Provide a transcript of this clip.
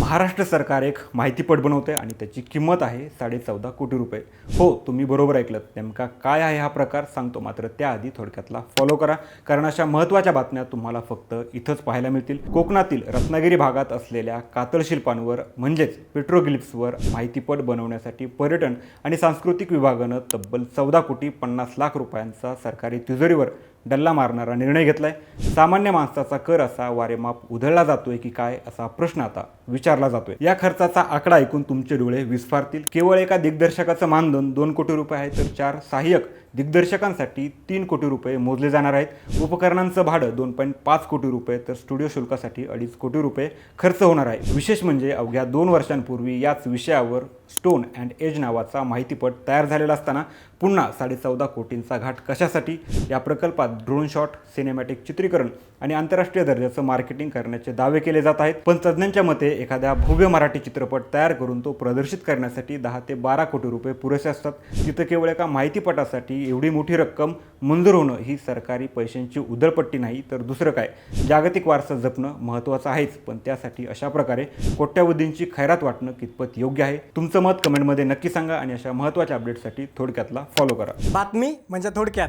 महाराष्ट्र सरकार एक माहितीपट बनवते आणि त्याची किंमत आहे 14.5 कोटी रुपये. हो, तुम्ही बरोबर ऐकलं. नेमका काय आहे हा प्रकार सांगतो, मात्र त्याआधी थोडक्यातला फॉलो करा, कारण अशा महत्त्वाच्या बातम्या तुम्हाला फक्त इथंच पाहायला मिळतील. कोकणातील रत्नागिरी भागात असलेल्या कातळ शिल्पांवर म्हणजेच पेट्रोग्लिफ्सवर माहितीपट बनवण्यासाठी पर्यटन आणि सांस्कृतिक विभागानं तब्बल 14,50,00,000 रुपयांचा सरकारी तिजोरीवर डल्ला मारणारा निर्णय घेतलाय. सामान्य माणसाचा कर असा वारेमाप उधळला जातोय की काय, असा प्रश्न आता विचारला जातोय. या खर्चाचा आकडा ऐकून तुमचे डोळे विस्फारतील. केवळ एका दिग्दर्शकाचं मानधन 2 कोटी रुपये आहे, तर 4 सहाय्यक दिग्दर्शकांसाठी 3 कोटी रुपये मोजले जाणार आहेत. उपकरणांचं भाडं 2.5 कोटी रुपये, तर स्टुडिओ शुल्कासाठी 2.5 कोटी रुपये खर्च होणार आहे. विशेष म्हणजे अवघ्या 2 वर्षांपूर्वी याच विषयावर स्टोन अँड एज नावाचा माहितीपट तयार झालेला असताना पुन्हा 14.5 कोटींचा घाट कशासाठी? या प्रकल्पात ड्रोन शॉट, सिनेमॅटिक चित्रीकरण आणि आंतरराष्ट्रीय दर्जाचं मार्केटिंग करण्याचे दावे केले जात आहेत. पण तज्ज्ञांच्या मते एखाद्या भव्य मराठी चित्रपट तयार करून तो प्रदर्शित करण्यासाठी 10 ते 12 कोटी रुपये पुरेसे असतात. तिथं केवळ एका माहितीपटासाठी एवढी मोठी रक्कम मंजूर होणं ही सरकारी पैशांची उधळपट्टी नाही, तर दुसरं काय? जागतिक वारसा जपणं महत्त्वाचं आहेच, पण त्यासाठी अशा प्रकारे कोट्यावधींची खैरात वाटणं कितपत योग्य आहे? तुमचं मत कमेंटमध्ये नक्की सांगा आणि अशा महत्त्वाच्या अपडेटसाठी थोडक्यातला फॉलो करा. बातमी म्हणजे थोडक्यात.